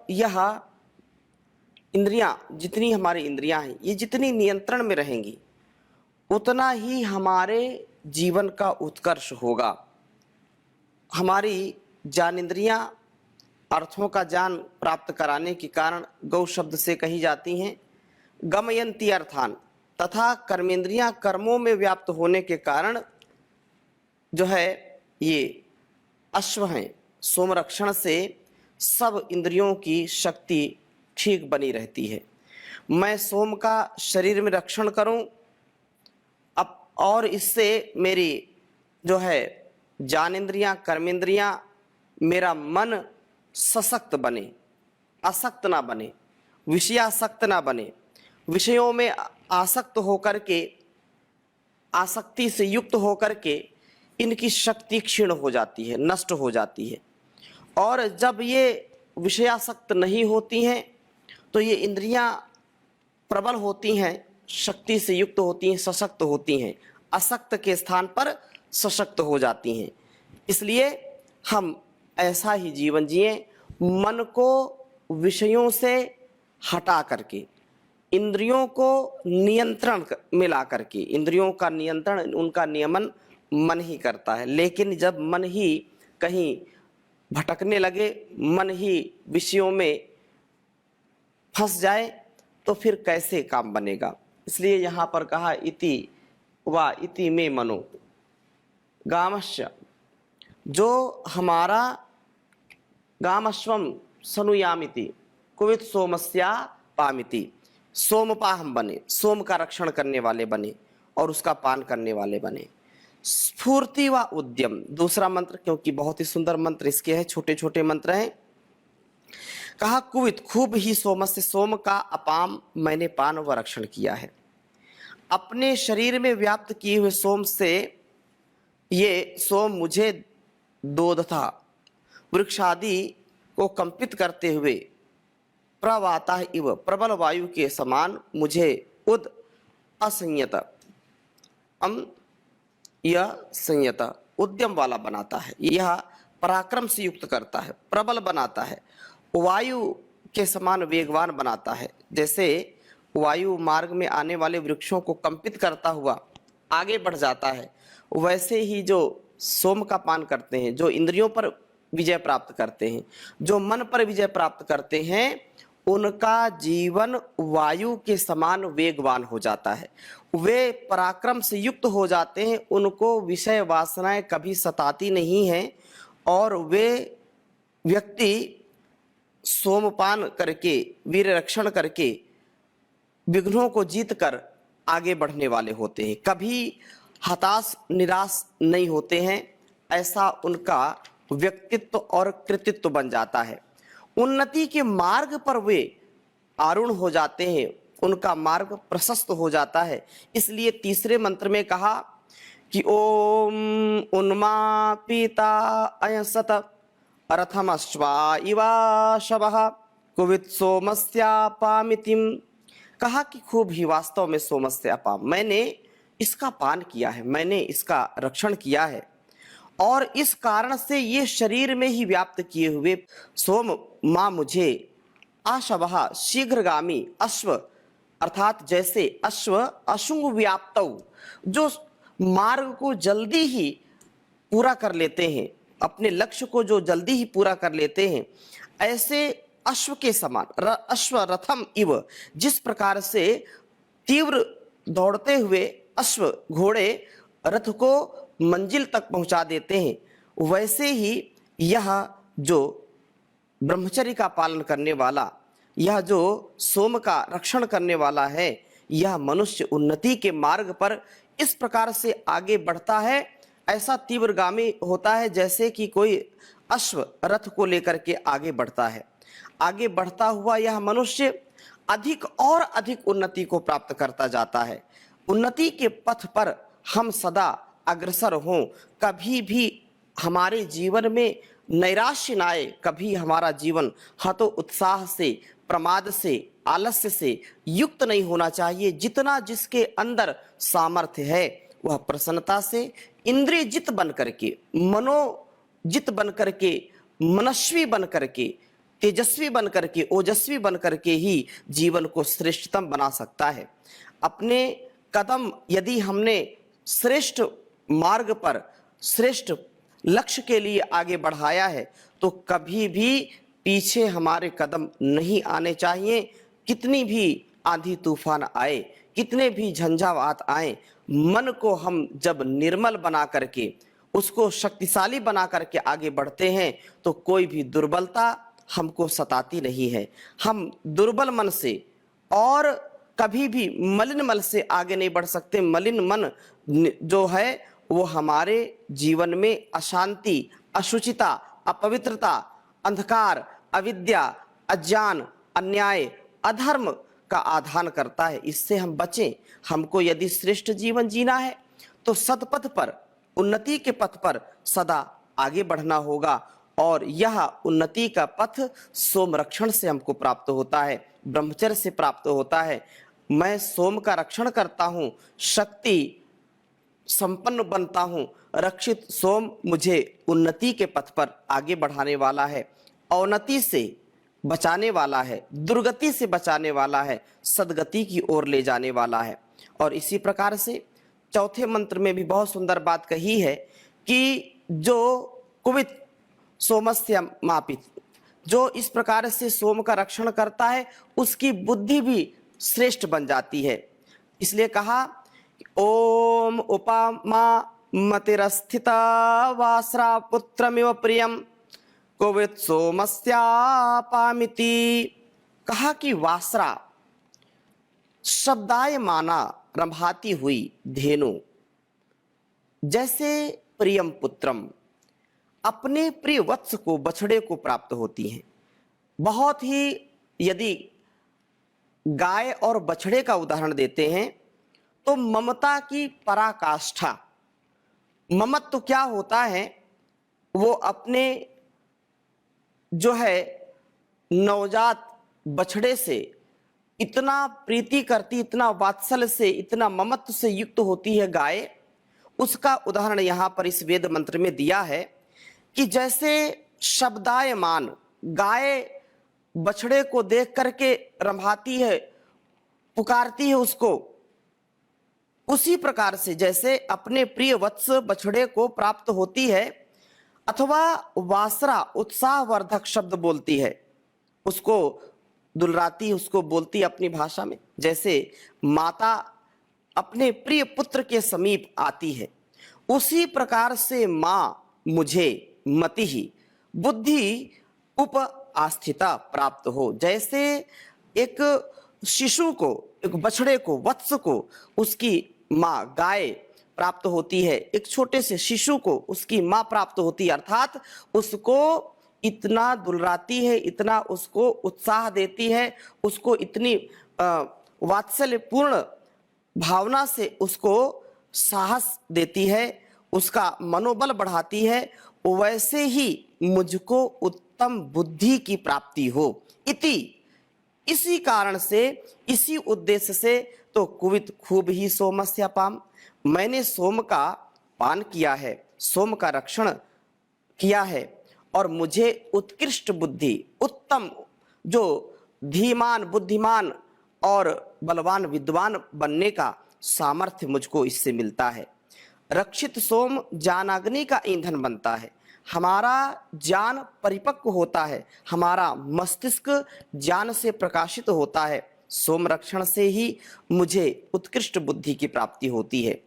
यह इंद्रियां, जितनी हमारी इंद्रियां हैं, ये जितनी नियंत्रण में रहेंगी उतना ही हमारे जीवन का उत्कर्ष होगा। हमारी ज्ञानेंद्रियां अर्थों का ज्ञान प्राप्त कराने के कारण गौ शब्द से कही जाती हैं। गमयंती अर्थान, तथा कर्मेंद्रियां कर्मों में व्याप्त होने के कारण जो है ये अश्व हैं, सोमरक्षण से सब इंद्रियों की शक्ति ठीक बनी रहती है। मैं सोम का शरीर में रक्षण करूं अब, और इससे मेरी जो है ज्ञानेंद्रियां, कर्मेंद्रियां, मेरा मन सशक्त बने, आसक्त ना बने, विषयासक्त ना बने। विषयों में आसक्त होकर के, आसक्ति से युक्त होकर के इनकी शक्ति क्षीण हो जाती है, नष्ट हो जाती है। और जब ये विषयासक्त नहीं होती हैं तो ये इंद्रियां प्रबल होती हैं, शक्ति से युक्त होती हैं, सशक्त होती हैं, असक्त के स्थान पर सशक्त हो जाती हैं। इसलिए हम ऐसा ही जीवन जिए, मन को विषयों से हटा करके, इंद्रियों को नियंत्रण में ला करके। इंद्रियों का नियंत्रण, उनका नियमन मन ही करता है। लेकिन जब मन ही कहीं भटकने लगे, मन ही विषयों में फंस जाए तो फिर कैसे काम बनेगा। इसलिए यहाँ पर कहा इति वा इति में मनो गामश्य, जो हमारा गामश्वम सनुयामिति कुवित सोमस्या पामिति, सोमपा हम बने, सोम का रक्षण करने वाले बने और उसका पान करने वाले बने। स्फूर्ति व उद्यम, दूसरा मंत्र, क्योंकि बहुत ही सुंदर मंत्र इसके हैं, छोटे छोटे मंत्र हैं। कहा कुवित, खूब ही सोमस्य, सोम का अपाम मैंने पान व रक्षण किया है। अपने शरीर में व्याप्त किए हुए सोम से, ये सोम मुझे दूध था वृक्षादि को कंपित करते हुए प्रवाता इव, प्रबल वायु के समान मुझे उद असंयत यह संयत उद्यम वाला बनाता है। यह पराक्रम से युक्त करता है, प्रबल बनाता है, वायु के समान वेगवान बनाता है। जैसे वायु मार्ग में आने वाले वृक्षों को कंपित करता हुआ आगे बढ़ जाता है, वैसे ही जो सोम का पान करते हैं, जो इंद्रियों पर विजय प्राप्त करते हैं, जो मन पर विजय प्राप्त करते हैं, उनका जीवन वायु के समान वेगवान हो जाता है। वे पराक्रम से युक्त हो जाते हैं, उनको विषय वासनाएं कभी सताती नहीं हैं और वे व्यक्ति सोमपान करके, वीर रक्षण करके विघ्नों को जीत कर आगे बढ़ने वाले होते हैं, कभी हताश निराश नहीं होते हैं। ऐसा उनका व्यक्तित्व और कृतित्व बन जाता है। उन्नति के मार्ग पर वे आरूढ़ हो जाते हैं, उनका मार्ग प्रशस्त हो जाता है। इसलिए तीसरे मंत्र में कहा कि ओम उन्मा पीता अयसत रथमश्वा इवा शवः कुवित सोमस्यापामितिम। कहा कि खूब ही वास्तव में सोमस्यापाम, मैंने इसका पान किया है, मैंने इसका रक्षण किया है, और इस कारण से ये शरीर में ही व्याप्त किए हुए सोम माँ मुझे आशवः शीघ्रगामी अश्व, अर्थात जैसे अश्व अशुंग व्याप्तौ, जो मार्ग को जल्दी ही पूरा कर लेते हैं, अपने लक्ष्य को जो जल्दी ही पूरा कर लेते हैं, ऐसे अश्व के समान, अश्व रथम इव, जिस प्रकार से तीव्र दौड़ते हुए अश्व घोड़े रथ को मंजिल तक पहुंचा देते हैं, वैसे ही यह जो ब्रह्मचर्य का पालन करने वाला, यह जो सोम का रक्षण करने वाला है, यह मनुष्य उन्नति के मार्ग पर इस प्रकार से आगे बढ़ता है, ऐसा तीव्रगामी होता है जैसे कि कोई अश्व रथ को लेकर के आगे बढ़ता है। आगे बढ़ता हुआ यह मनुष्य अधिक और अधिक उन्नति को प्राप्त करता जाता है। उन्नति के पथ पर हम सदा अग्रसर हों, कभी भी हमारे जीवन में नैराश्य न आए, कभी हमारा जीवन हतो उत्साह से, प्रमाद से, आलस्य से युक्त नहीं होना चाहिए। जितना जिसके अंदर सामर्थ्य है वह प्रसन्नता से, इंद्रिय जित बन करके, मनोजित बन करके, मनस्वी बन करके तेजस्वी बन करके, ओजस्वी बन करके ही जीवन को श्रेष्ठतम बना सकता है। अपने कदम यदि हमने श्रेष्ठ मार्ग पर, श्रेष्ठ लक्ष्य के लिए आगे बढ़ाया है, तो कभी भी पीछे हमारे कदम नहीं आने चाहिए। कितनी भी आंधी तूफान आए, कितने भी झंझावात आए, मन को हम जब निर्मल बना करके, उसको शक्तिशाली बना करके आगे बढ़ते हैं, तो कोई भी दुर्बलता हमको सताती नहीं है। हम दुर्बल मन से और कभी भी मलिन मन से आगे नहीं बढ़ सकते। मलिन मन जो है वो हमारे जीवन में अशांति, अशुचिता, अपवित्रता, अंधकार, अविद्या, अज्ञान, अन्याय, अधर्म का आधान करता है। इससे हम बचें। हमको यदि श्रेष्ठ जीवन जीना है तो सतपथ पर, उन्नति के पथ पर सदा आगे बढ़ना होगा। और यह उन्नति का पथ सोम रक्षण से हमको प्राप्त होता है, ब्रह्मचर्य से प्राप्त होता है। मैं सोम का रक्षण करता हूँ, शक्ति संपन्न बनता हूँ। रक्षित सोम मुझे उन्नति के पथ पर आगे बढ़ाने वाला है, अवनति से बचाने वाला है, दुर्गति से बचाने वाला है, सदगति की ओर ले जाने वाला है। और इसी प्रकार से चौथे मंत्र में भी बहुत सुंदर बात कही है कि जो कुवित सोमस्य मापित, जो इस प्रकार से सोम का रक्षण करता है, उसकी बुद्धि भी श्रेष्ठ बन जाती है। इसलिए कहा, ओम उपमा मतिरस्थिता वासरा पुत्रमिव प्रियम कुवित सोमस्यापामिति। कहा कि वासरा शब्दाय माना रंभाती हुई धेनु जैसे प्रियम पुत्रम, अपने प्रिय वत्स को, बछड़े को प्राप्त होती हैं। बहुत ही, यदि गाय और बछड़े का उदाहरण देते हैं तो ममता की पराकाष्ठा। ममत्व तो क्या होता है, वो अपने जो है नवजात बछड़े से इतना प्रीति करती, इतना वात्सल्य से, इतना ममत्व से युक्त होती है गाय। उसका उदाहरण यहाँ पर इस वेद मंत्र में दिया है कि जैसे शब्दायमान गाय बछड़े को देख करके रंभाती है, पुकारती है उसको, उसी प्रकार से जैसे अपने प्रिय वत्स बछड़े को प्राप्त होती है, अथवा वासरा उत्साहवर्धक शब्द बोलती है, उसको दुलराती, उसको बोलती अपनी भाषा में, जैसे माता अपने प्रिय पुत्र के समीप आती है, उसी प्रकार से माँ मुझे मति ही बुद्धि उप आस्थिता प्राप्त हो। जैसे एक शिशु को, एक बछड़े को, वत्स को उसकी माँ गाय प्राप्त होती है, एक छोटे से शिशु को उसकी माँ प्राप्त होती है, अर्थात उसको इतना दुलराती है, इतना उसको उत्साह देती है, उसको इतनी वात्सल्यपूर्ण भावना से उसको साहस देती है, उसका मनोबल बढ़ाती है। वैसे ही मुझको उत्तम बुद्धि की प्राप्ति हो। इति, इसी कारण से, इसी उद्देश्य से तो कुवित खूब ही सोमस्य पाम, मैंने सोम का पान किया है, सोम का रक्षण किया है, और मुझे उत्कृष्ट बुद्धि, उत्तम जो धीमान, बुद्धिमान और बलवान विद्वान बनने का सामर्थ्य मुझको इससे मिलता है। रक्षित सोम ज्ञानाग्नि का ईंधन बनता है, हमारा ज्ञान परिपक्व होता है, हमारा मस्तिष्क ज्ञान से प्रकाशित होता है। सोम रक्षण से ही मुझे उत्कृष्ट बुद्धि की प्राप्ति होती है।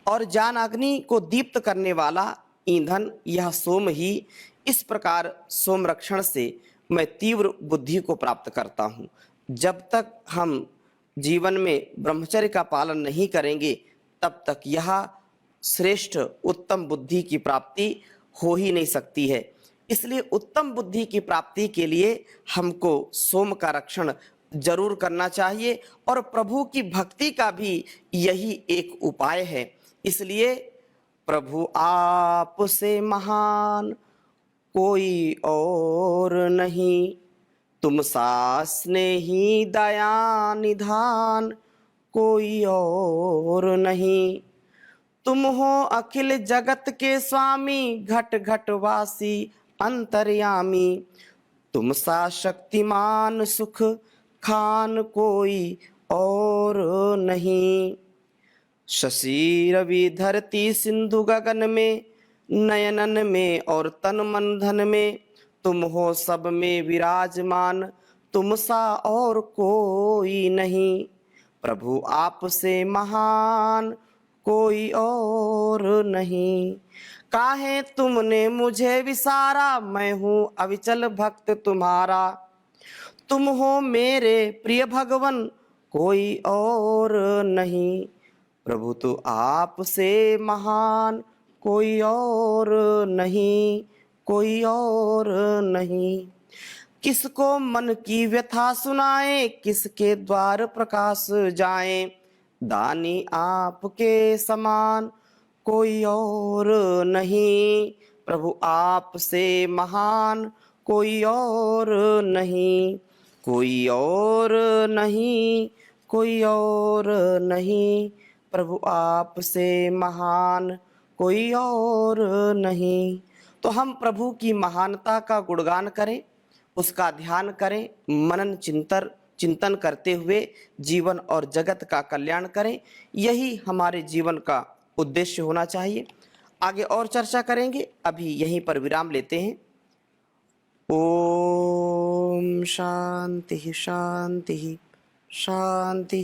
और ज्ञानाग्नि को दीप्त करने वाला ईंधन यह सोम ही। इस प्रकार सोम रक्षण से मैं तीव्र बुद्धि को प्राप्त करता हूँ। जब तक हम जीवन में ब्रह्मचर्य का पालन नहीं करेंगे, तब तक यह श्रेष्ठ उत्तम बुद्धि की प्राप्ति हो ही नहीं सकती है। इसलिए उत्तम बुद्धि की प्राप्ति के लिए हमको सोम का रक्षण जरूर करना चाहिए, और प्रभु की भक्ति का भी यही एक उपाय है। इसलिए प्रभु आपसे महान कोई और नहीं, तुम सास ने ही दया निधान कोई और नहीं। तुम हो अखिल जगत के स्वामी, घट घट वासी अंतर्यामी। तुम सा शक्तिमान सुख खान कोई और नहीं। शशि रवि धरती सिंधु गगन में, नयनन में और तन मन धन में, तुम हो सब में विराजमान, तुम सा और कोई नहीं। प्रभु आपसे महान कोई और नहीं। काहे तुमने मुझे विसारा, मैं हूँ अविचल भक्त तुम्हारा। तुम हो मेरे प्रिय भगवन कोई और नहीं। प्रभु तो आपसे महान कोई और नहीं, कोई और नहीं। किसको मन की व्यथा सुनाए, किसके द्वार प्रकाश जाए, दानी आपके समान कोई और नहीं। प्रभु आपसे महान कोई और नहीं, कोई और नहीं, कोई और नहीं। प्रभु आपसे महान कोई और नहीं। तो हम प्रभु की महानता का गुणगान करें, उसका ध्यान करें, मनन चिंतन करते हुए जीवन और जगत का कल्याण करें। यही हमारे जीवन का उद्देश्य होना चाहिए। आगे और चर्चा करेंगे, अभी यहीं पर विराम लेते हैं। ओम शांति शांति शांति।